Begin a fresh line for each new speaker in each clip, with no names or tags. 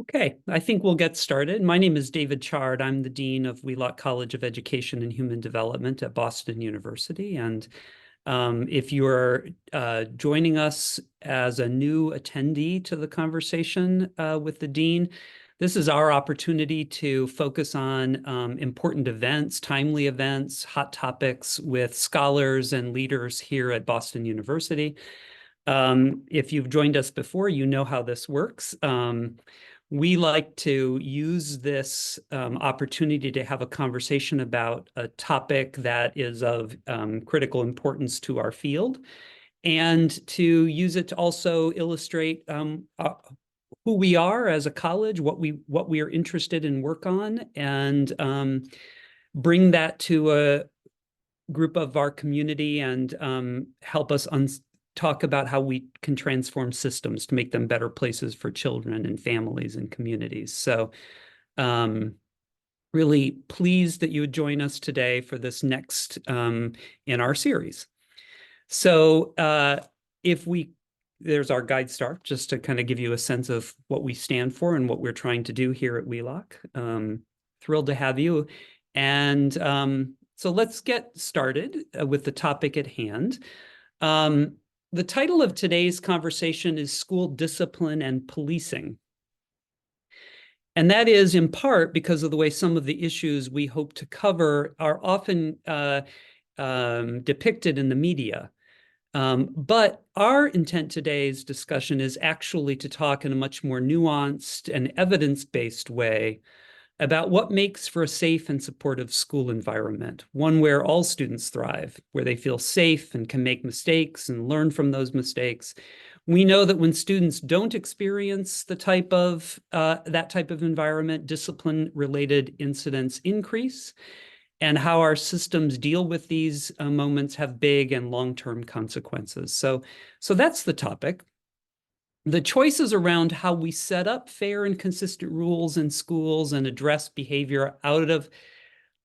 Okay, I think we'll get started. My name is David Chard. I'm the Dean of Wheelock College of Education and Human Development at Boston University. And if you're joining us as a new attendee to the conversation with the Dean, this is our opportunity to focus on important events, timely events, hot topics with scholars and leaders here at Boston University. If you've joined us before, you know how this works. We like to use this opportunity to have a conversation about a topic that is of critical importance to our field, and to use it to also illustrate who we are as a college, what we are interested in work on, and bring that to a group of our community and help us talk about how we can transform systems to make them better places for children and families and communities. So really pleased that you would join us today for this next in our series. So there's our guide star, just to kind of give you a sense of what we stand for and what we're trying to do here at Wheelock. Thrilled to have you. And so let's get started with the topic at hand. The title of today's conversation is School Discipline and Policing. And that is in part because of the way some of the issues we hope to cover are often depicted in the media. But our intent today's discussion is actually to talk in a much more nuanced and evidence-based way about what makes for a safe and supportive school environment, one where all students thrive, where they feel safe and can make mistakes and learn from those mistakes. We know that when students don't experience that type of environment, discipline-related incidents increase, and how our systems deal with these moments have big and long-term consequences. So that's the topic. The choices around how we set up fair and consistent rules in schools and address behavior out of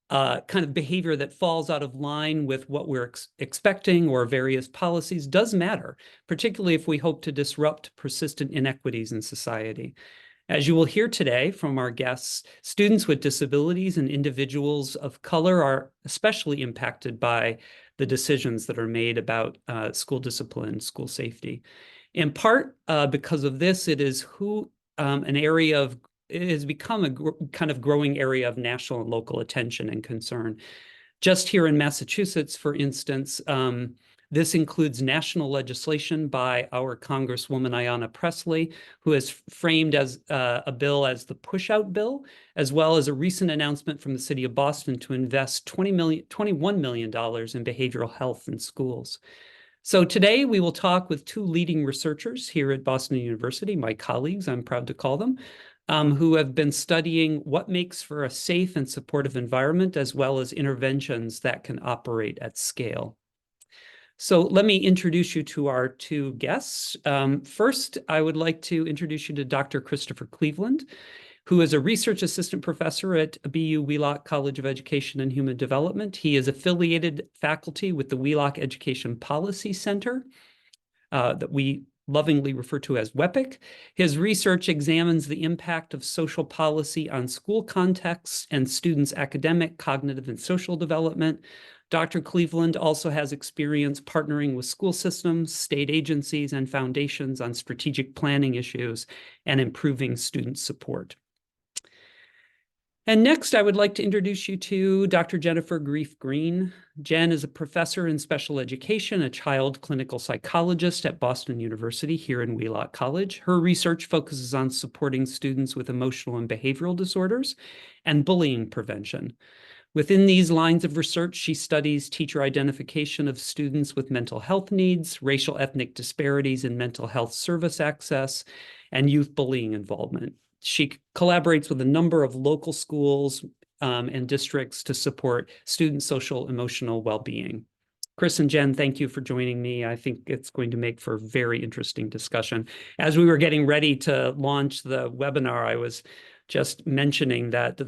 kind of behavior that falls out of line with what we're expecting or various policies does matter, particularly if we hope to disrupt persistent inequities in society. As you will hear today from our guests, students with disabilities and individuals of color are especially impacted by the decisions that are made about school discipline, school safety. In part because of this, it is it has become a kind of growing area of national and local attention and concern. Just here in Massachusetts, for instance, this includes national legislation by our Congresswoman Ayanna Pressley, who has framed as a bill as the push-out bill, as well as a recent announcement from the city of Boston to invest $21 million in behavioral health in schools. So today we will talk with two leading researchers here at Boston University, my colleagues, I'm proud to call them, who have been studying what makes for a safe and supportive environment, as well as interventions that can operate at scale. So let me introduce you to our two guests. First, I would like to introduce you to Dr. Christopher Cleveland, who is a research assistant professor at BU Wheelock College of Education and Human Development. He is affiliated faculty with the Wheelock Education Policy Center that we lovingly refer to as WEPIC. His research examines the impact of social policy on school contexts and students' academic, cognitive, and social development. Dr. Cleveland also has experience partnering with school systems, state agencies, and foundations on strategic planning issues and improving student support. And next, I would like to introduce you to Dr. Jennifer Greif Green. Jen is a professor in special education, a child clinical psychologist at Boston University here in Wheelock College. Her research focuses on supporting students with emotional and behavioral disorders and bullying prevention. Within these lines of research, she studies teacher identification of students with mental health needs, racial ethnic disparities in mental health service access, and youth bullying involvement. She collaborates with a number of local schools and districts to support student social emotional well-being. Chris and Jen, thank you for joining me. I think it's going to make for a very interesting discussion. As we were getting ready to launch the webinar, I was just mentioning that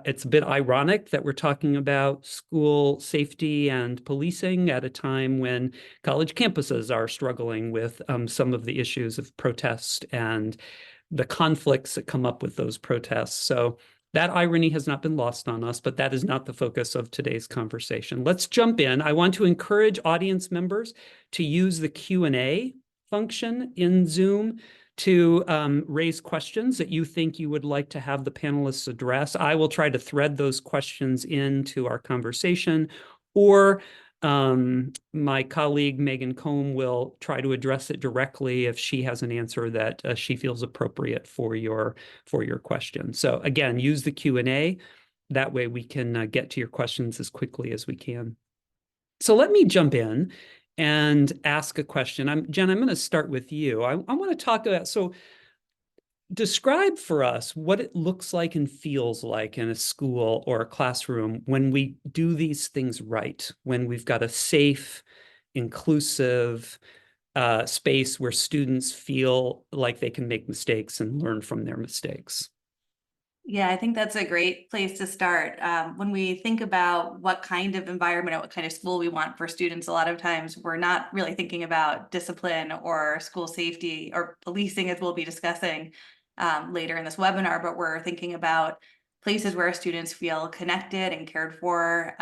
it's a bit ironic that we're talking about school safety and policing at a time when college campuses are struggling with some of the issues of protest and the conflicts that come up with those protests. So that irony has not been lost on us, but that is not the focus of today's conversation. Let's jump in. I want to encourage audience members to use the Q&A function in Zoom to raise questions that you think you would like to have the panelists address. I will try to thread those questions into our conversation, or my colleague Megan Combe will try to address it directly if she has an answer that she feels appropriate for your question. So again, use the Q&A. That way we can get to your questions as quickly as we can. So let me jump in and ask a question. Jen, I'm going to start with you. I want to talk about, so describe for us what it looks like and feels like in a school or a classroom when we do these things right, when we've got a safe, inclusive space where students feel like they can make mistakes and learn from their mistakes.
Yeah, I think that's a great place to start. When we think about what kind of environment or what kind of school we want for students, a lot of times we're not really thinking about discipline or school safety or policing, as we'll be discussing later in this webinar, but we're thinking about places where students feel connected and cared for,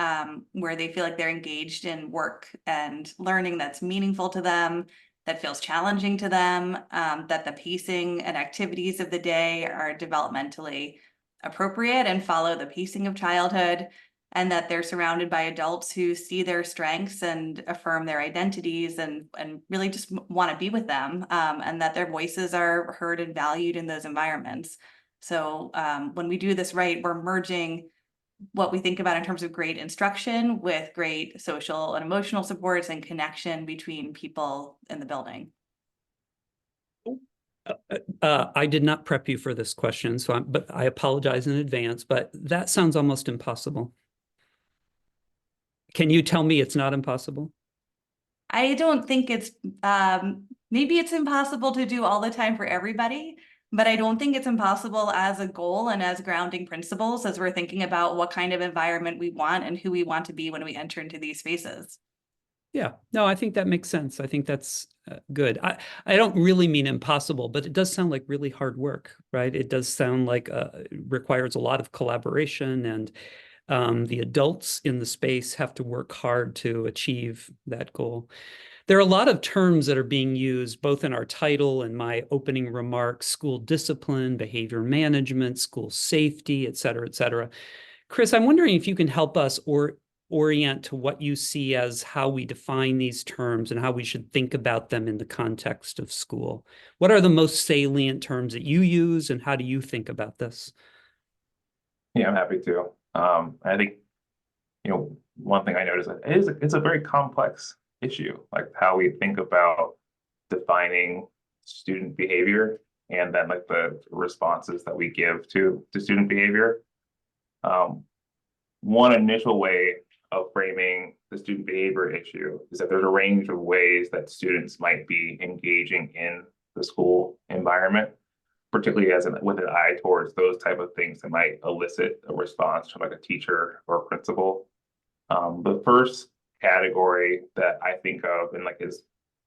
where they feel like they're engaged in work and learning that's meaningful to them, that feels challenging to them, that the pacing and activities of the day are developmentally appropriate and follow the pacing of childhood, and that they're surrounded by adults who see their strengths and affirm their identities and really just want to be with them, and that their voices are heard and valued in those environments. So when we do this right, we're merging what we think about in terms of great instruction with great social and emotional supports and connection between people in the building.
I did not prep you for this question, but I apologize in advance, but that sounds almost impossible. Can you tell me it's not impossible?
I don't think it's, maybe it's impossible to do all the time for everybody, but I don't think it's impossible as a goal and as grounding principles as we're thinking about what kind of environment we want and who we want to be when we enter into these spaces.
Yeah, no, I think that makes sense. I think that's good. I don't really mean impossible, but it does sound like really hard work, right? It does sound like it requires a lot of collaboration, and the adults in the space have to work hard to achieve that goal. There are a lot of terms that are being used both in our title and my opening remarks: school discipline, behavior management, school safety, et cetera, et cetera. Chris, I'm wondering if you can help us orient to what you see as how we define these terms and how we should think about them in the context of school. What are the most salient terms that you use, and how do you think about this?
Yeah, I'm happy to. I think, one thing I noticed is it's a very complex issue, like how we think about defining student behavior and then like the responses that we give to student behavior. One initial way of framing the student behavior issue is that there's a range of ways that students might be engaging in the school environment, particularly with an eye towards those type of things that might elicit a response from like a teacher or a principal. The first category that I think of and like is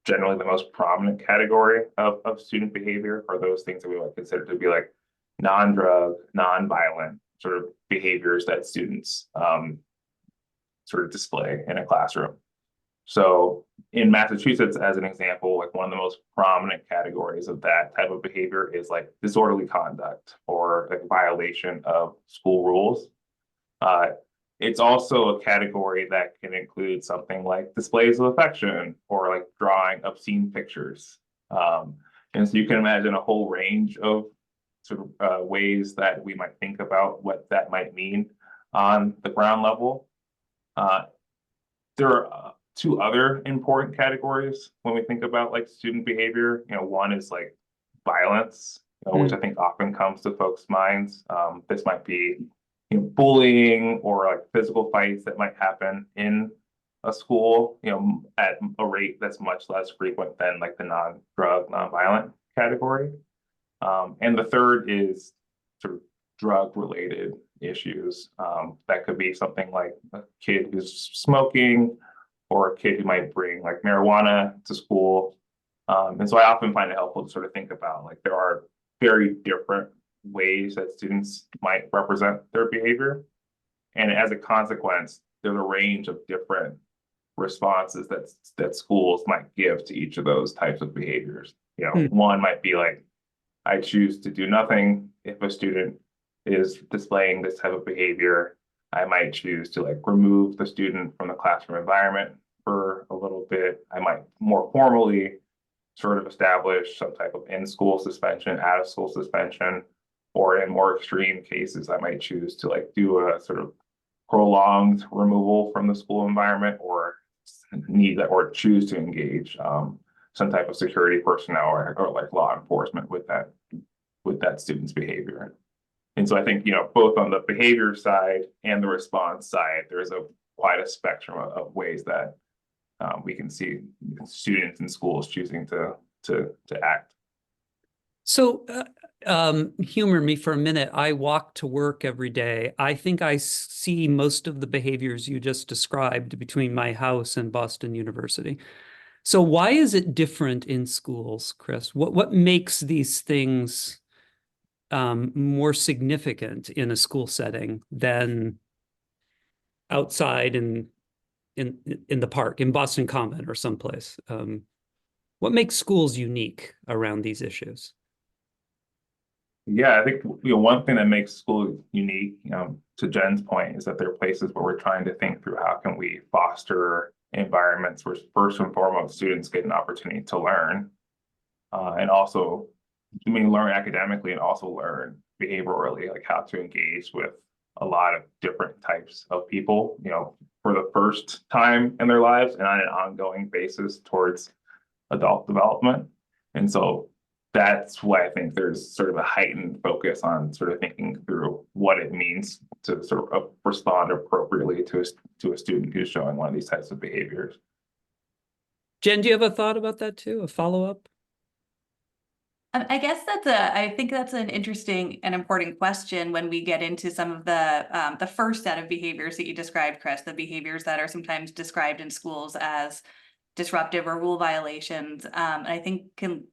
generally the most prominent category of student behavior are those things that we would consider to be like non-drug, non-violent sort of behaviors that students sort of display in a classroom. So in Massachusetts, as an example, like one of the most prominent categories of that type of behavior is like disorderly conduct or like violation of school rules. It's also a category that can include something like displays of affection or like drawing obscene pictures. And so you can imagine a whole range of sort of ways that we might think about what that might mean on the ground level. There are two other important categories when we think about like student behavior. One is like violence, which I think often comes to folks' minds. This might be bullying or like physical fights that might happen in a school, at a rate that's much less frequent than like the non-drug, non-violent category. And the third is sort of drug-related issues. That could be something like a kid who's smoking or a kid who might bring like marijuana to school. And so I often find it helpful to sort of think about like there are very different ways that students might represent their behavior. And as a consequence, there's a range of different responses that schools might give to each of those types of behaviors. One might be like, I choose to do nothing if a student is displaying this type of behavior. I might choose to like remove the student from the classroom environment for a little bit. I might more formally sort of establish some type of in-school suspension, out-of-school suspension, or in more extreme cases, I might choose to like do a sort of prolonged removal from the school environment, or choose to engage some type of security personnel or like law enforcement with that student's behavior. And so I think, both on the behavior side and the response side, there's quite a spectrum of ways that we can see students in schools choosing to act.
So humor me for a minute. I walk to work every day. I think I see most of the behaviors you just described between my house and Boston University. So why is it different in schools, Chris? What makes these things more significant in a school setting than outside in the park, in Boston Common or someplace? What makes schools unique around these issues?
Yeah, I think one thing that makes school unique, to Jen's point, is that they're places where we're trying to think through how can we foster environments where first and foremost students get an opportunity to learn, and also learn academically and also learn behaviorally, like how to engage with a lot of different types of people, for the first time in their lives and on an ongoing basis towards adult development. And so that's why I think there's sort of a heightened focus on sort of thinking through what it means to sort of respond appropriately to a student who's showing one of these types of behaviors.
Jen, do you have a thought about that too? A follow-up?
I guess I think that's an interesting and important question when we get into some of the first set of behaviors that you described, Chris, the behaviors that are sometimes described in schools as disruptive or rule violations. And I think can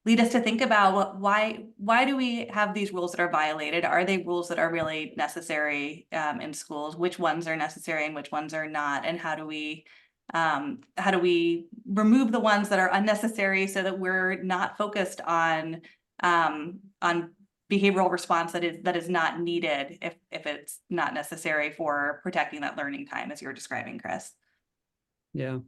lead us to think about why do we have these rules that are violated? Are they rules that are really necessary in schools? Which ones are necessary and which ones are not? And how do we remove the ones that are unnecessary so that we're not focused on behavioral response that is not needed if it's not necessary for protecting that learning time, as you're describing, Chris?
Yeah.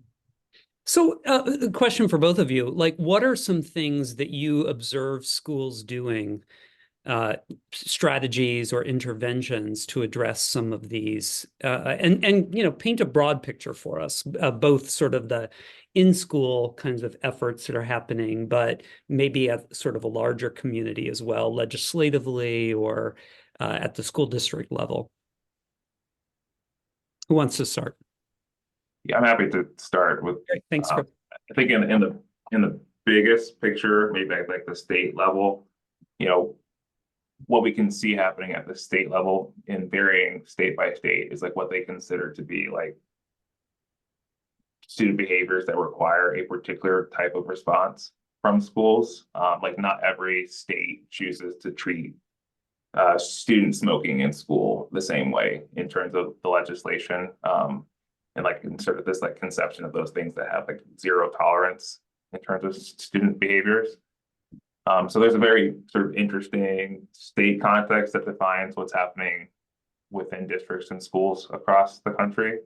So a question for both of you, like, what are some things that you observe schools doing, strategies or interventions to address some of these, and paint a broad picture for us, both sort of the in-school kinds of efforts that are happening, but maybe at sort of a larger community as well, legislatively or at the school district level. Who wants to start?
Yeah, I'm happy to start with.
Great. Thanks, Chris.
I think in the biggest picture, maybe like the state level, what we can see happening at the state level in varying state by state is like what they consider to be like student behaviors that require a particular type of response from schools. Like not every state chooses to treat student smoking in school the same way in terms of the legislation. And like in sort of this like conception of those things that have like zero tolerance in terms of student behaviors. So there's a very sort of interesting state context that defines what's happening within districts and schools across the country.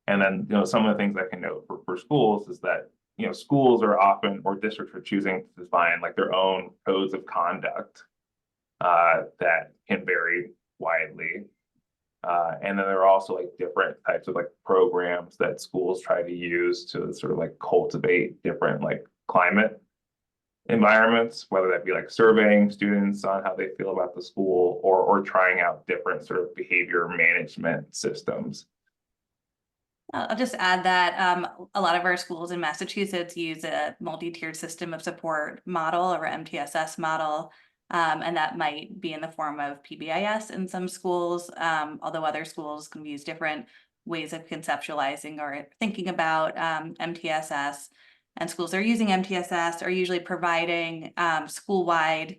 And then, some of the things I can note for schools is that, schools are often, or districts are choosing to define like their own codes of conduct that can vary widely. And then there are also like different types of like programs that schools try to use to sort of like cultivate different like climate environments, whether that be like surveying students on how they feel about the school or trying out different sort of behavior management systems.
I'll just add that a lot of our schools in Massachusetts use a multi-tiered system of support model, or MTSS model. And that might be in the form of PBIS in some schools, although other schools can use different ways of conceptualizing or thinking about MTSS. And schools that are using MTSS are usually providing school-wide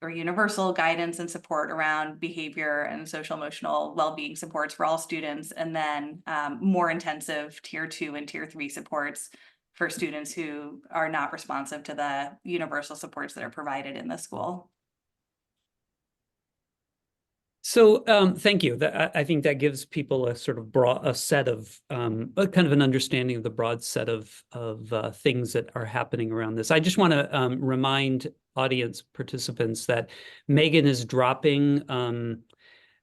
or universal guidance and support around behavior and social emotional well-being supports for all students, and then more intensive tier 2 and tier 3 supports for students who are not responsive to the universal supports that are provided in the school.
So thank you. I think that gives people a sort of a set of a kind of an understanding of the broad set of things that are happening around this. I just want to remind audience participants that Megan is dropping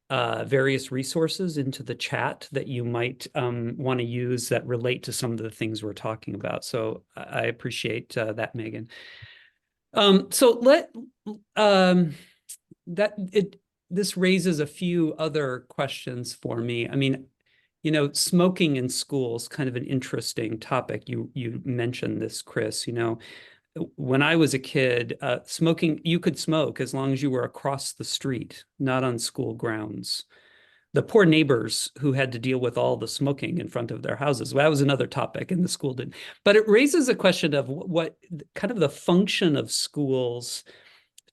various resources into the chat that you might want to use that relate to some of the things we're talking about. So I appreciate that, Megan. This raises a few other questions for me. I mean, you know, smoking in schools, kind of an interesting topic. You mentioned this, Chris. You know, when I was a kid, smoking, you could smoke as long as you were across the street, not on school grounds. The poor neighbors who had to deal with all the smoking in front of their houses. Well, that was another topic, and the school didn't. But it raises a question of what kind of the function of schools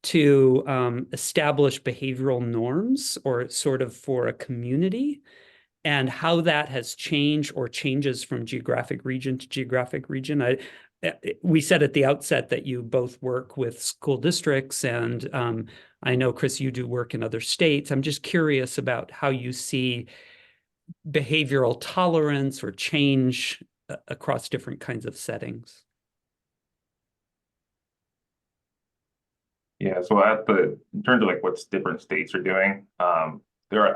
to establish behavioral norms, or sort of for a community, and how that has changed or changes from geographic region to geographic region. We said at the outset that you both work with school districts, and I know, Chris, you do work in other states. I'm just curious about how you see behavioral tolerance or change across different kinds of settings.
Yeah, so in terms of like what different states are doing, I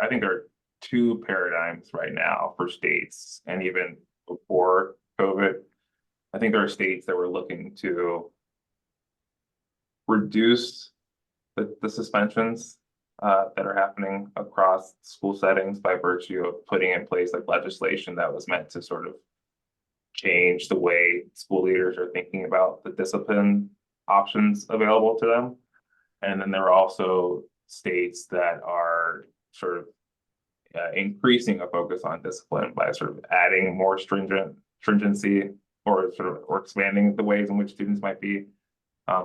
think there are two paradigms right now for states, and even before COVID, I think there are states that were looking to reduce the suspensions that are happening across school settings by virtue of putting in place like legislation that was meant to sort of change the way school leaders are thinking about the discipline options available to them. And then there are also states that are sort of increasing a focus on discipline by sort of adding more stringency, or expanding the ways in which students might be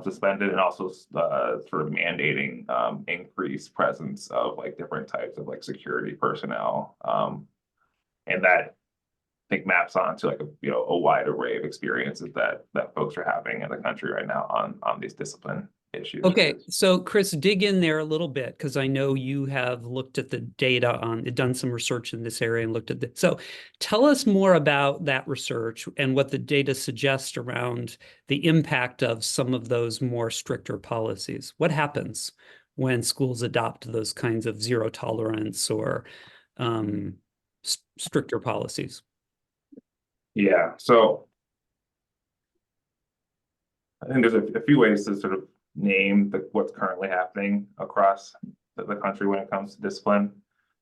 suspended, and also sort of mandating increased presence of like different types of like security personnel, and that I think maps onto like a wide array of experiences that folks are having in the country right now on these discipline issues.
Okay, so Chris, dig in there a little bit, because I know you have looked at the data done some research in this area and looked at so tell us more about that research and what the data suggests around the impact of some of those more stricter policies. What happens when schools adopt those kinds of zero tolerance or stricter policies?
Yeah, so I think there's a few ways to sort of name what's currently happening across the country when it comes to discipline.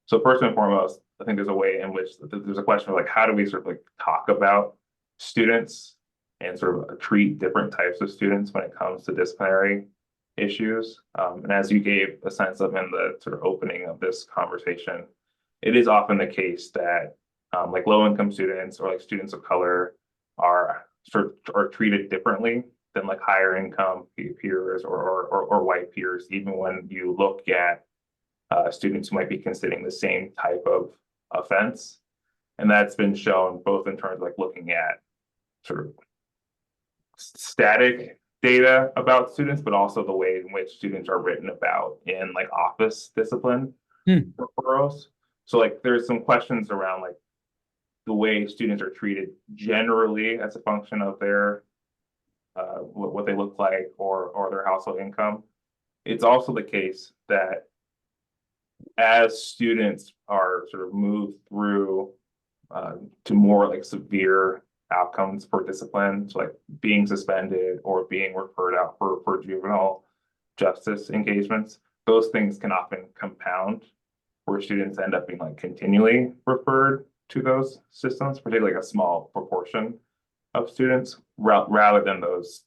So first and foremost, I think there's a way in which there's a question of like, how do we sort of like talk about students and sort of treat different types of students when it comes to disciplinary issues. And as you gave a sense of in the sort of opening of this conversation, it is often the case that like low-income students or like students of color are treated differently than like higher income peers or white peers, even when you look at students who might be considering the same type of offense. And that's been shown both in terms of like looking at sort of static data about students, but also the way in which students are written about in like office discipline referrals. So like there's some questions around like the way students are treated generally as a function of their what they look like or their household income. It's also the case that as students are sort of moved through to more like severe outcomes for discipline, so like being suspended or being referred out for juvenile justice engagements, those things can often compound, where students end up being like continually referred to those systems, particularly like a small proportion of students, rather than those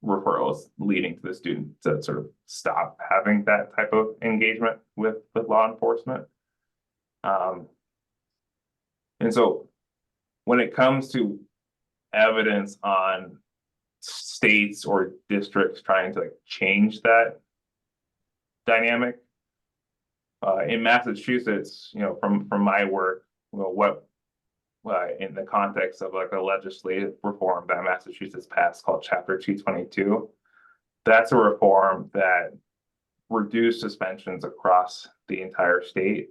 referrals leading to the student to sort of stop having that type of engagement with law enforcement. And so when it comes to evidence on states or districts trying to like change that dynamic. In Massachusetts, from my work, what in the context of like a legislative reform that Massachusetts passed called Chapter 222, that's a reform that reduced suspensions across the entire state,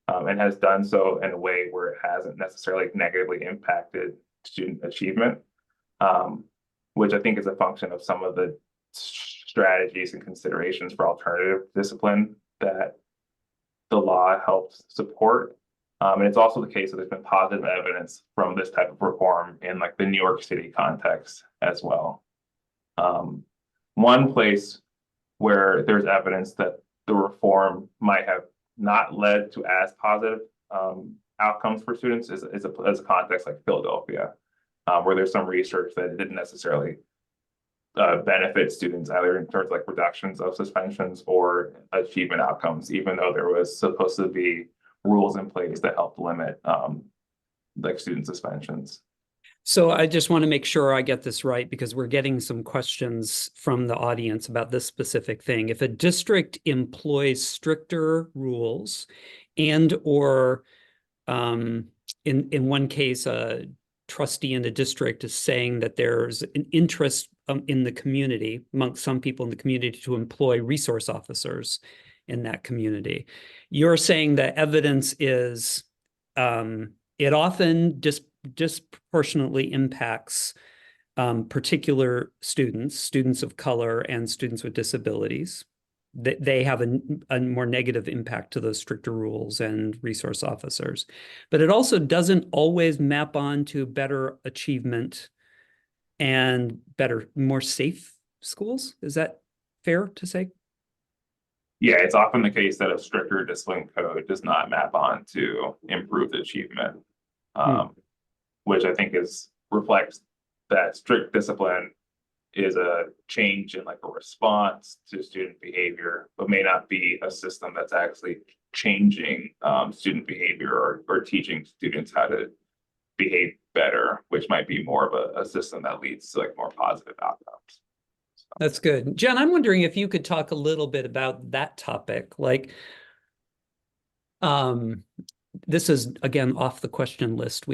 and has done so in a way where it hasn't necessarily negatively impacted student achievement, which I think is a function of some of the strategies and considerations for alternative discipline that the law helps support. And it's also the case that there's been positive evidence from this type of reform in like the New York City context as well. One place where there's evidence that the reform might have not led to as positive outcomes for students is a context like Philadelphia, where there's some research that it didn't necessarily benefit students either in terms of like reductions of suspensions or achievement outcomes, even though there was supposed to be rules in place that help limit like student suspensions.
So I just want to make sure I get this right, because we're getting some questions from the audience about this specific thing. If a district employs stricter rules and or in one case, a trustee in the district is saying that there's an interest in the community, amongst some people in the community, to employ resource officers in that community. You're saying the evidence is it often disproportionately impacts particular students of color and students with disabilities. They have a more negative impact to those stricter rules and resource officers. But it also doesn't always map on to better achievement and better, more safe schools. Is that fair to say?
Yeah, it's often the case that a stricter discipline code does not map on to improved achievement, which I think reflects that strict discipline is a change in like a response to student behavior, but may not be a system that's actually changing student behavior or teaching students how to behave better, which might be more of a system that leads to like more positive outcomes.
That's good. Jen, I'm wondering if you could talk a little bit about that topic. Like, this is, again, off the question list.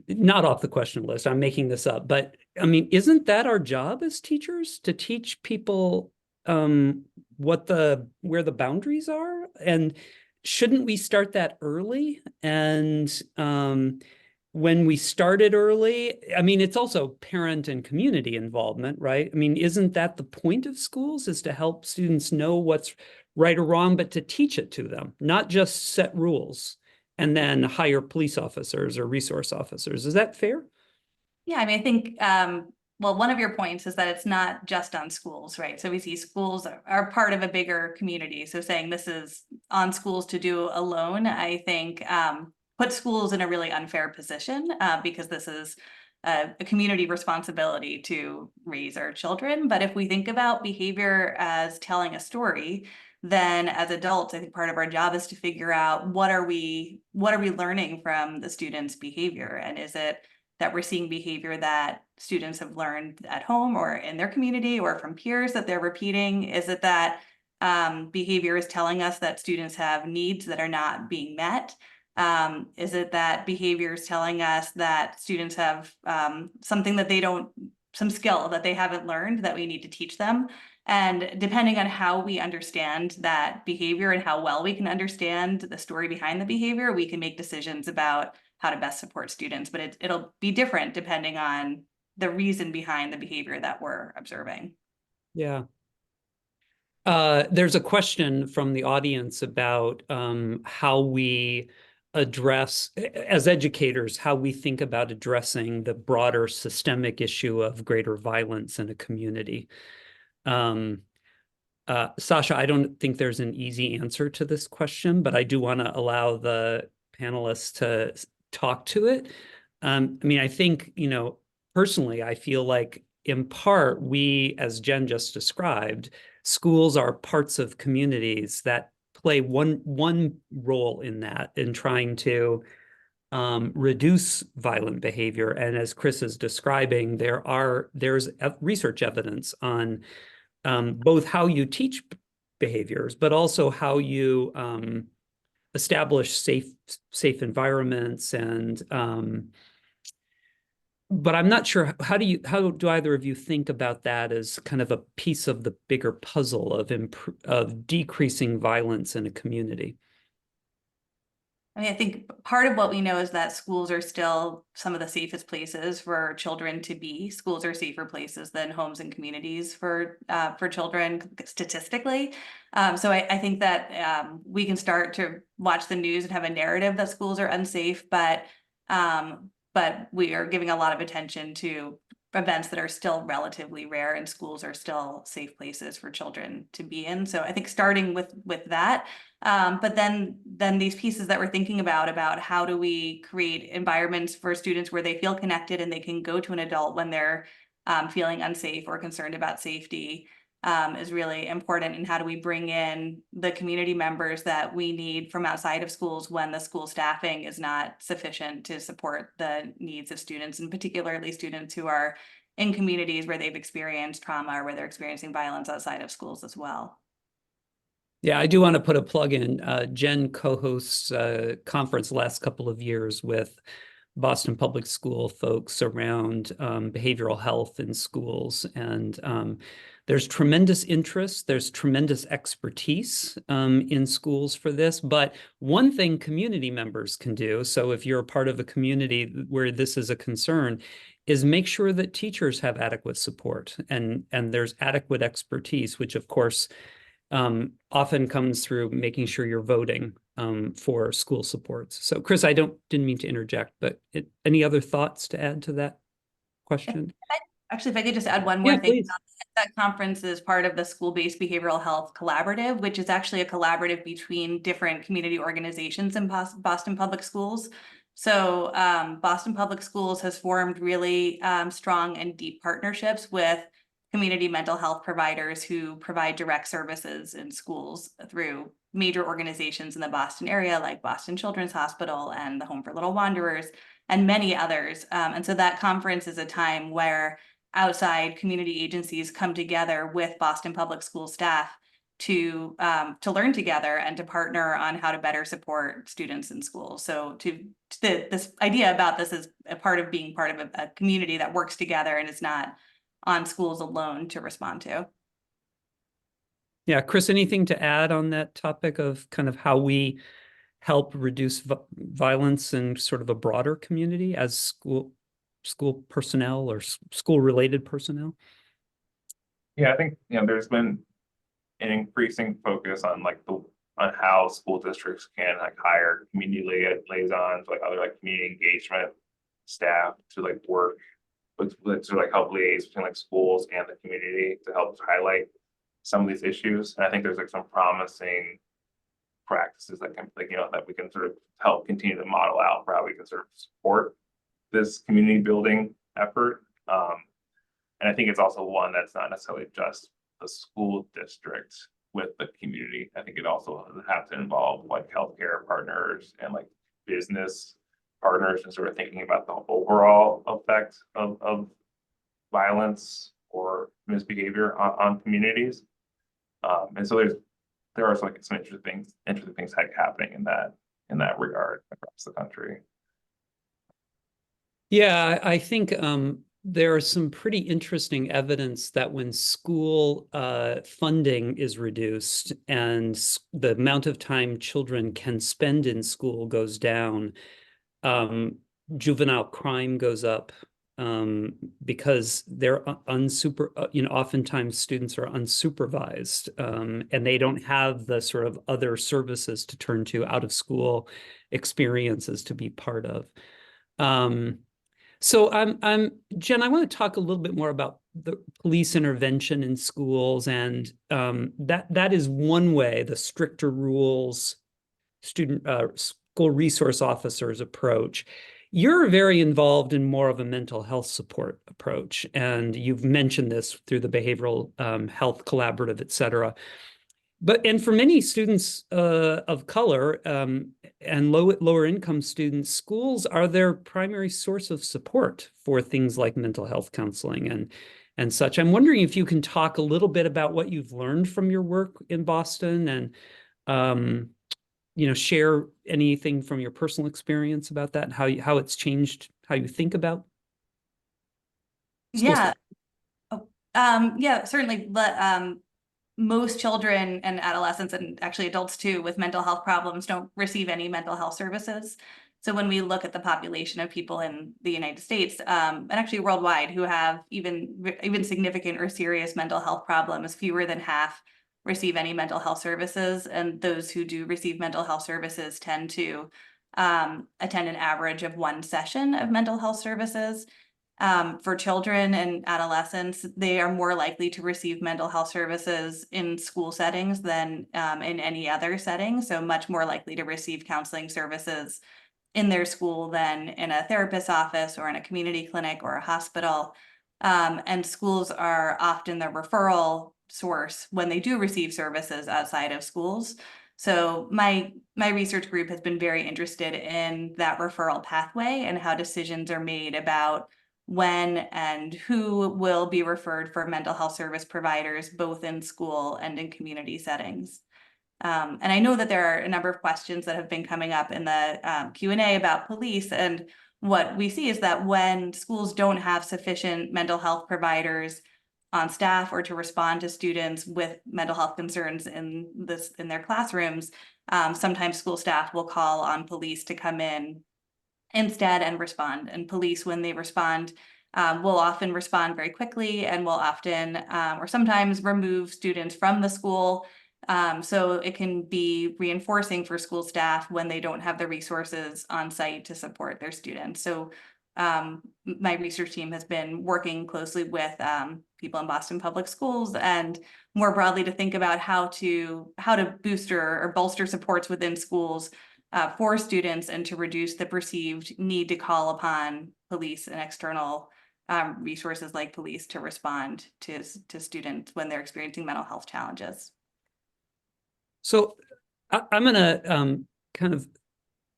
Not off the question list, I'm making this up. But I mean, isn't that our job as teachers, to teach people where the boundaries are? And shouldn't we start that early? And when we started early, I mean, it's also parent and community involvement, right? I mean, isn't that the point of schools, is to help students know what's right or wrong, but to teach it to them, not just set rules and then hire police officers or resource officers. Is that fair?
Yeah, I mean, I think, well, one of your points is that it's not just on schools, right? So we see schools are part of a bigger community. So saying this is on schools to do alone, I think put schools in a really unfair position, because this is a community responsibility to raise our children. But if we think about behavior as telling a story, then as adults, I think part of our job is to figure out what are we learning from the students' behavior, and is it that we're seeing behavior that students have learned at home or in their community or from peers that they're repeating? Is it that behavior is telling us that students have needs that are not being met? Is it that behavior is telling us that students have something that some skill that they haven't learned that we need to teach them? And depending on how we understand that behavior and how well we can understand the story behind the behavior, we can make decisions about how to best support students. But it'll be different depending on the reason behind the behavior that we're observing.
Yeah. There's a question from the audience about how we address, as educators, how we think about addressing the broader systemic issue of greater violence in a community. Sasha, I don't think there's an easy answer to this question, but I do want to allow the panelists to talk to it. I mean, I think, personally, I feel like in part, we, as Jen just described, schools are parts of communities that play one role in that, in trying to reduce violent behavior. And as Chris is describing, there's research evidence on both how you teach behaviors, but also how you establish safe environments. And but I'm not sure, how do either of you think about that as kind of a piece of the bigger puzzle of decreasing violence in a community?
I mean, I think part of what we know is that schools are still some of the safest places for children to be. Schools are safer places than homes and communities for children statistically. So I think that we can start to watch the news and have a narrative that schools are unsafe, but we are giving a lot of attention to events that are still relatively rare, and schools are still safe places for children to be in. So I think starting with that. But then these pieces that we're thinking about how do we create environments for students where they feel connected and they can go to an adult when they're feeling unsafe or concerned about safety is really important. And how do we bring in the community members that we need from outside of schools when the school staffing is not sufficient to support the needs of students, and particularly students who are in communities where they've experienced trauma or where they're experiencing violence outside of schools as well.
Yeah, I do want to put a plug in. Jen co-hosts a conference the last couple of years with Boston Public School folks around behavioral health in schools. And there's tremendous interest, there's tremendous expertise in schools for this. But one thing community members can do, so if you're a part of a community where this is a concern, is make sure that teachers have adequate support and there's adequate expertise, which of course often comes through making sure you're voting for school supports. So Chris, didn't mean to interject, but any other thoughts to add to that question?
Actually, if I could just add one more thing.
Please.
That conference is part of the School-Based Behavioral Health Collaborative, which is actually a collaborative between different community organizations in Boston Public Schools. So Boston Public Schools has formed really strong and deep partnerships with community mental health providers who provide direct services in schools through major organizations in the Boston area, like Boston Children's Hospital and the Home for Little Wanderers, and many others. And so that conference is a time where outside community agencies come together with Boston Public School staff to learn together and to partner on how to better support students in schools. So this idea about this is a part of being part of a community that works together and is not on schools alone to respond to.
Yeah, Chris, anything to add on that topic of kind of how we help reduce violence in sort of a broader community as school personnel or school related personnel?
Yeah, I think there's been an increasing focus on on how school districts can hire community liaisons, other community engagement staff to work to help liaise between schools and the community to help highlight some of these issues. And I think there's some promising practices that can that we can sort of help continue to model out for how we can sort of support this community building effort. And I think it's also one that's not necessarily just the school district with the community. I think it also has to involve healthcare partners and business partners, and sort of thinking about the overall effect of violence or misbehavior on communities. And so there are some interesting things happening in that regard across the country.
Yeah, I think there is some pretty interesting evidence that when school funding is reduced and the amount of time children can spend in school goes down, juvenile crime goes up because they're oftentimes students are unsupervised and they don't have the sort of other services to turn to, out of school experiences to be part of. So Jen, I want to talk a little bit more about the police intervention in schools, and that is one way, the stricter rules, school resource officers approach. You're very involved in more of a mental health support approach, and you've mentioned this through the behavioral health collaborative, et cetera. And for many students of color and lower income students, schools are their primary source of support for things like mental health counseling and such. I'm wondering if you can talk a little bit about what you've learned from your work in Boston and share anything from your personal experience about that and how it's changed how you think about school.
Yeah. Oh, yeah, certainly. But most children and adolescents, and actually adults too, with mental health problems don't receive any mental health services. So when we look at the population of people in the United States, and actually worldwide, who have even significant or serious mental health problems, fewer than half receive any mental health services. And those who do receive mental health services tend to attend an average of 1 session of mental health services. For children and adolescents, they are more likely to receive mental health services in school settings than in any other setting. So much more likely to receive counseling services in their school than in a therapist's office or in a community clinic or a hospital. And schools are often the referral source when they do receive services outside of schools. So my research group has been very interested in that referral pathway and how decisions are made about when and who will be referred for mental health service providers, both in school and in community settings. And I know that there are a number of questions that have been coming up in the Q&A about police. And what we see is that when schools don't have sufficient mental health providers on staff or to respond to students with mental health concerns in their classrooms, sometimes school staff will call on police to come in instead and respond. And police, when they respond, will often respond very quickly and will often or sometimes remove students from the school. So it can be reinforcing for school staff when they don't have the resources on site to support their students. So my research team has been working closely with people in Boston Public Schools and more broadly to think about how to boost or bolster supports within schools for students and to reduce the perceived need to call upon police and external resources like police to respond to students when they're experiencing mental health challenges.
So I'm going to kind of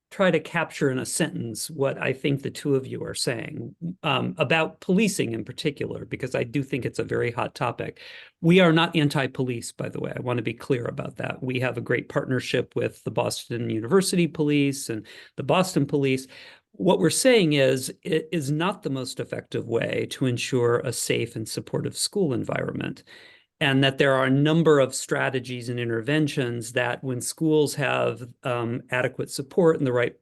try to capture in a sentence what I think the two of you are saying about policing in particular, because I do think it's a very hot topic. We are not anti-police, by the way. I want to be clear about that. We have a great partnership with the Boston University Police and the Boston Police. What we're saying is it is not the most effective way to ensure a safe and supportive school environment. And that there are a number of strategies and interventions that when schools have adequate support and the right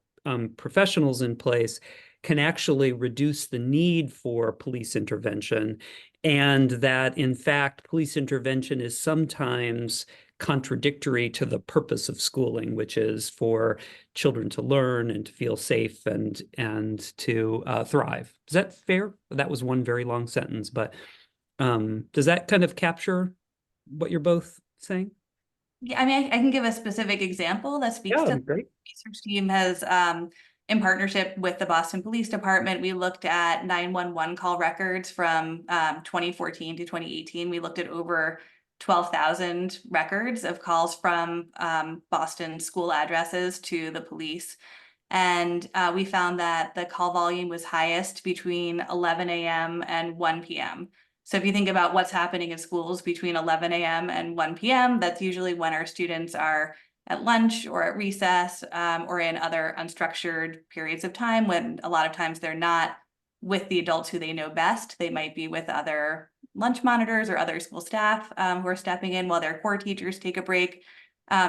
professionals in place can actually reduce the need for police intervention. And that in fact, police intervention is sometimes contradictory to the purpose of schooling, which is for children to learn and to feel safe and to thrive. Is that fair? That was one very long sentence, but does that kind of capture what you're both saying?
Yeah, I mean, I can give a specific example that speaks to
Great.
the research team has in partnership with the Boston Police Department, we looked at 911 call records from 2014 to 2018. We looked at over 12,000 records of calls from Boston school addresses to the police. And we found that the call volume was highest between 11 a.m. and 1 p.m. So if you think about what's happening in schools between 11 a.m. and 1 p.m., that's usually when our students are at lunch or at recess or in other unstructured periods of time when a lot of times they're not with the adults who they know best. They might be with other lunch monitors or other school staff who are stepping in while their core teachers take a break.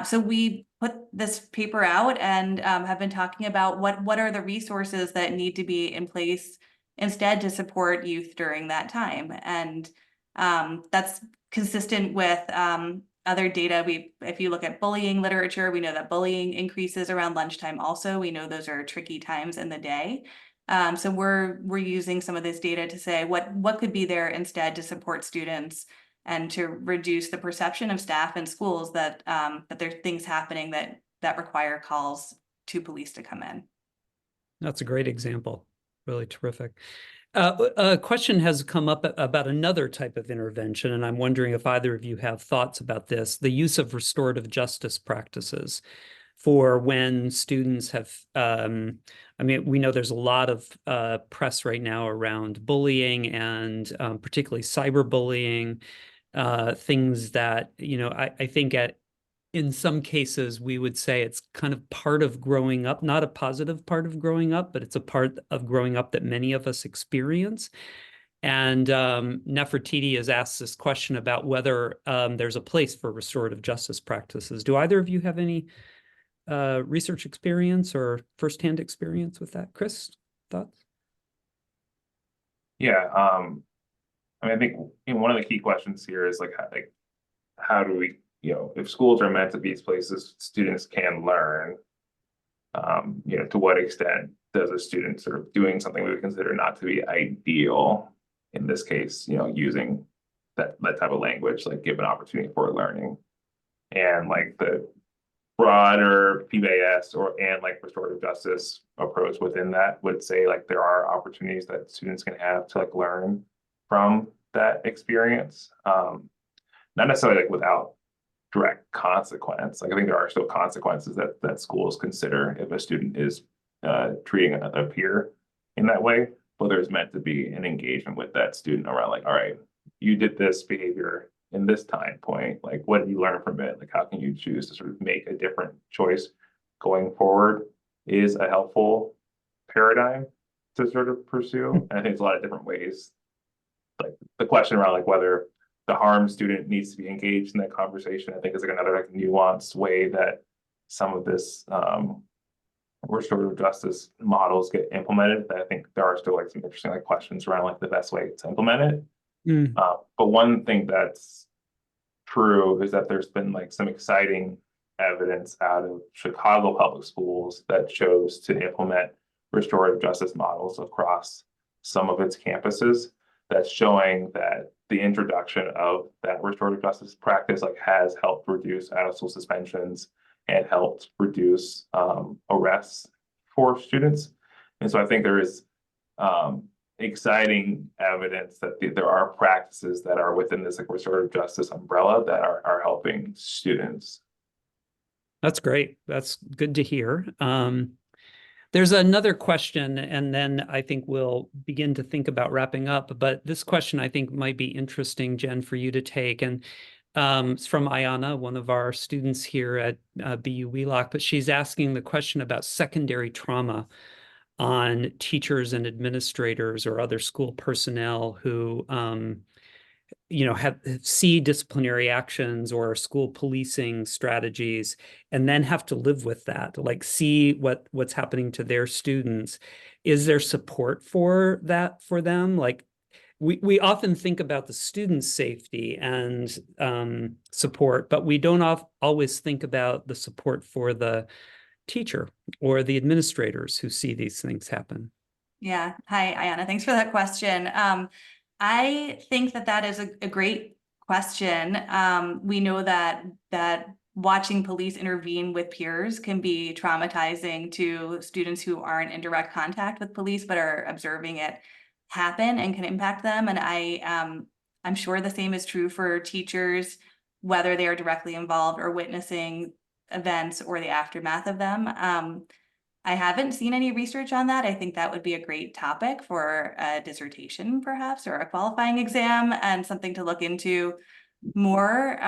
So we put this paper out and have been talking about what are the resources that need to be in place instead to support youth during that time. And that's consistent with other data. If you look at bullying literature, we know that bullying increases around lunchtime also. We know those are tricky times in the day. So we're using some of this data to say what could be there instead to support students and to reduce the perception of staff in schools that that there are things happening that require calls to police to come in.
That's a great example. Really terrific. A question has come up about another type of intervention, and I'm wondering if either of you have thoughts about this, the use of restorative justice practices for when students have, I mean, we know there's a lot of press right now around bullying and particularly cyberbullying, things that, I think in some cases, we would say it's kind of part of growing up, not a positive part of growing up, but it's a part of growing up that many of us experience. And Nefertiti has asked this question about whether there's a place for restorative justice practices. Do either of you have any research experience or firsthand experience with that? Chris, thoughts?
Yeah, I mean, I think one of the key questions here is like how do we, if schools are meant to be places students can learn, to what extent does a student sort of doing something we would consider not to be ideal, in this case, using that type of language, like give an opportunity for learning, and like the broader PBS and like restorative justice approach within that would say like there are opportunities that students can have to like learn from that experience. Not necessarily like without direct consequence. Like I think there are still consequences that schools consider if a student is treating a peer in that way, but there's meant to be an engagement with that student around like, all right, you did this behavior in this time point, like what did you learn from it? Like how can you choose to sort of make a different choice going forward is a helpful paradigm to sort of pursue. And I think there's a lot of different ways. Like the question around like whether the harmed student needs to be engaged in that conversation, I think is like another like nuanced way that some of this restorative justice models get implemented. That I think there are still like some interesting like questions around like the best way to implement it. But one thing that's true is that there's been like some exciting evidence out of Chicago public schools that chose to implement restorative justice models across some of its campuses. That's showing that the introduction of that restorative justice practice like has helped reduce out of school suspensions and helped reduce arrests for students. And so I think there is exciting evidence that there are practices that are within this like restorative justice umbrella that are helping students.
That's great. That's good to hear. There's another question, and then I think we'll begin to think about wrapping up. But this question I think might be interesting, Jen, for you to take. And it's from Ayana, one of our students here at BU Wheelock, but she's asking the question about secondary trauma on teachers and administrators or other school personnel who have see disciplinary actions or school policing strategies and then have to live with that, like see what's happening to their students. Is there support for that for them? Like we often think about the student's safety and support, but we don't always think about the support for the teacher or the administrators who see these things happen.
Yeah. Hi, Ayana. Thanks for that question. I think that is a great question. We know that watching police intervene with peers can be traumatizing to students who aren't in direct contact with police, but are observing it happen and can impact them. And I'm sure the same is true for teachers, whether they are directly involved or witnessing events or the aftermath of them. I haven't seen any research on that. I think that would be a great topic for a dissertation, perhaps, or a qualifying exam, and something to look into more,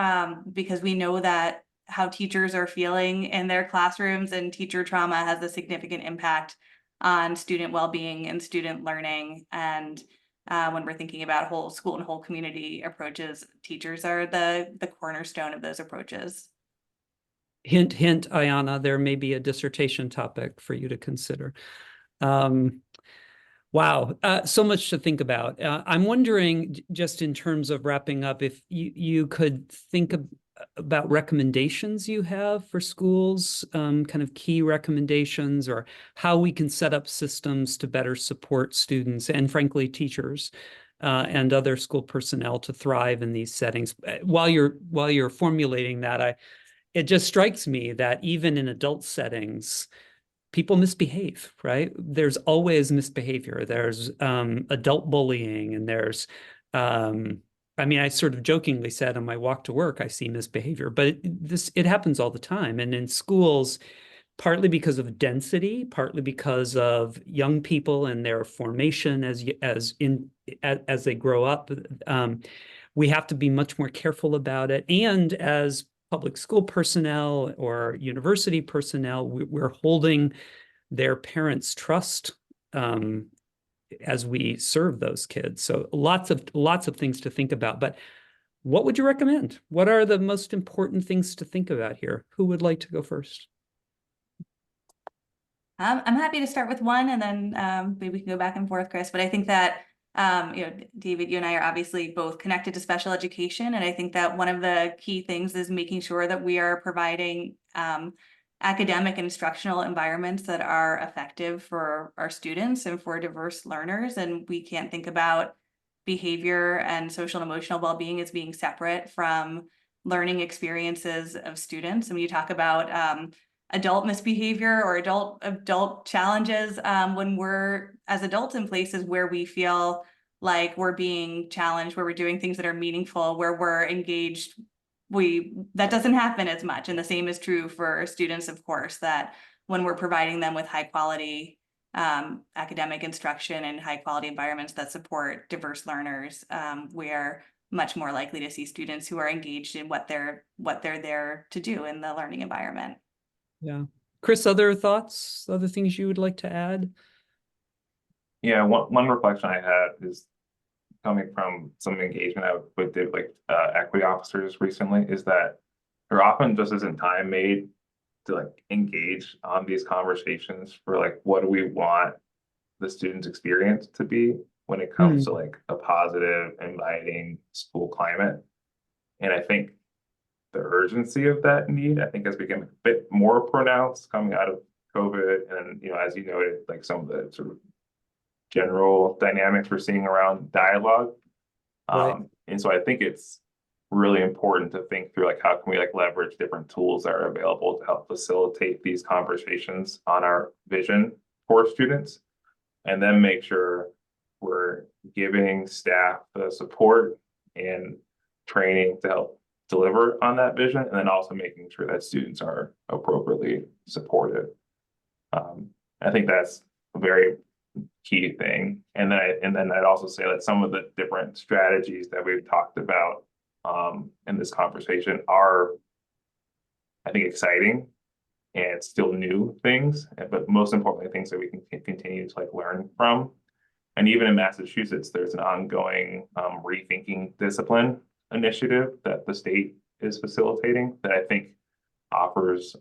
because we know that how teachers are feeling in their classrooms and teacher trauma has a significant impact on student well-being and student learning. And when we're thinking about whole school and whole community approaches, teachers are the cornerstone of those approaches.
Hint, hint, Ayana, there may be a dissertation topic for you to consider. Wow, so much to think about. I'm wondering, just in terms of wrapping up, if you could think about recommendations you have for schools, kind of key recommendations, or how we can set up systems to better support students and, frankly, teachers and other school personnel to thrive in these settings. While you're formulating that, it just strikes me that even in adult settings, people misbehave, right? There's always misbehavior. There's adult bullying, and there's, I mean, I sort of jokingly said on my walk to work, I see misbehavior, but it happens all the time. And in schools, partly because of density, partly because of young people and their formation as they grow up, we have to be much more careful about it. And as public school personnel or university personnel, we're holding their parents' trust as we serve those kids. So lots of things to think about. But what would you recommend? What are the most important things to think about here? Who would like to go first?
I'm happy to start with one, and then maybe we can go back and forth, Chris. But I think that David, you and I are obviously both connected to special education, and I think that one of the key things is making sure that we are providing academic and instructional environments that are effective for our students and for diverse learners. And we can't think about behavior and social and emotional well-being as being separate from learning experiences of students. And when you talk about adult misbehavior or adult challenges, when we're as adults in places where we feel like we're being challenged, where we're doing things that are meaningful, where we're engaged, that doesn't happen as much. And the same is true for students, of course, that when we're providing them with high quality academic instruction and high quality environments that support diverse learners, we're much more likely to see students who are engaged in what they're there to do in the learning environment.
Yeah. Chris, other thoughts, other things you would like to add?
Yeah, one reflection I had is coming from some engagement with the equity officers recently, is that there often just isn't time made to like engage on these conversations for like, what do we want the student's experience to be when it comes to like a positive, inviting school climate. And I think the urgency of that need, I think, has become a bit more pronounced coming out of COVID. And, as you noted, like some of the sort of general dynamics we're seeing around dialogue.
Right.
And so I think it's really important to think through like, how can we like leverage different tools that are available to help facilitate these conversations on our vision for students, and then make sure we're giving staff the support and training to help deliver on that vision, and then also making sure that students are appropriately supported. I think that's a very key thing. And then I'd also say that some of the different strategies that we've talked about in this conversation are, I think, exciting and still new things, but most importantly, things that we can continue to like learn from. And even in Massachusetts, there's an ongoing rethinking discipline initiative that the state is facilitating that I think offers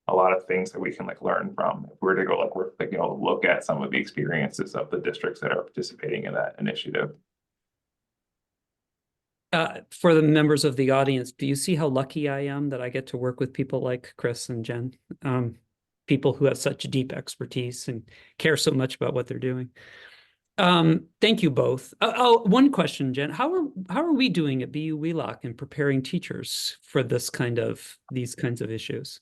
a lot of things that we can like learn from if we're to go look at some of the experiences of the districts that are participating in that initiative.
For the members of the audience, do you see how lucky I am that I get to work with people like Chris and Jen? People who have such deep expertise and care so much about what they're doing. Thank you both. One question, Jen. How are we doing at BU Wheelock in preparing teachers for these kinds of issues?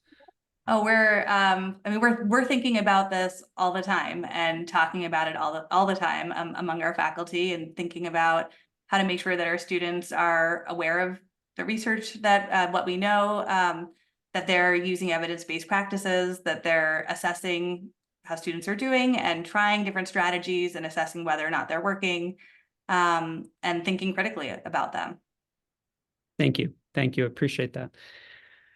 Oh, we're thinking about this all the time and talking about it all the time among our faculty, and thinking about how to make sure that our students are aware of the research that what we know, that they're using evidence-based practices, that they're assessing how students are doing and trying different strategies and assessing whether or not they're working, and thinking critically about them.
Thank you. Thank you. Appreciate that.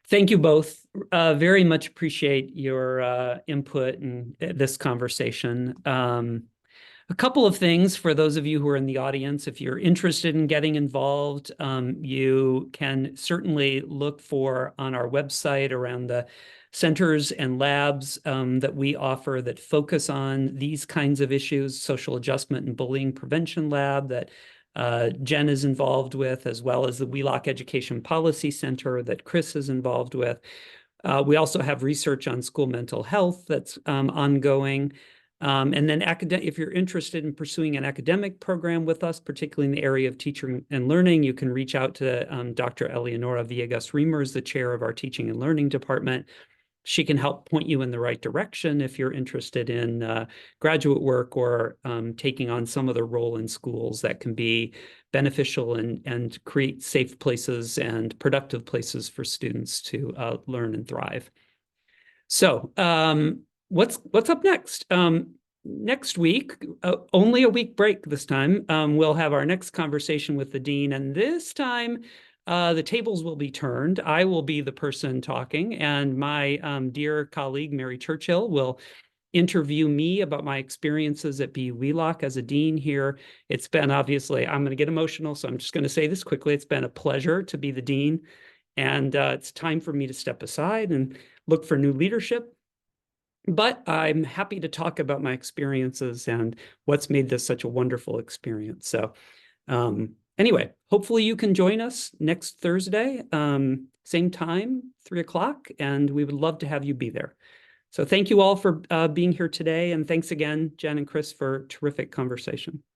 Thank you both. Very much appreciate your input in this conversation. A couple of things for those of you who are in the audience. If you're interested in getting involved, you can certainly look for on our website around the centers and labs that we offer that focus on these kinds of issues, social adjustment and bullying prevention lab that Jen is involved with, as well as the Wheelock Education Policy Center that Chris is involved with. We also have research on school mental health that's ongoing. And then if you're interested in pursuing an academic program with us, particularly in the area of teaching and learning, you can reach out to Dr. Eleonora Villegas Reimers, the chair of our teaching and learning department. she can help point you in the right direction if you're interested in graduate work or taking on some other role in schools that can be beneficial and create safe places and productive places for students to learn and thrive. So what's up next? Next week, only a week break this time, we'll have our next conversation with the dean, and this time the tables will be turned. I will be the person talking, and my dear colleague, Mary Churchill, will interview me about my experiences at BU Wheelock as a dean here. It's been, obviously, I'm going to get emotional, so I'm just going to say this quickly. It's been a pleasure to be the dean, and it's time for me to step aside and look for new leadership. But I'm happy to talk about my experiences and what's made this such a wonderful experience. So anyway, hopefully you can join us next Thursday, same time, 3 o'clock, and we would love to have you be there. So thank you all for being here today. And thanks again, Jen and Chris, for a terrific conversation.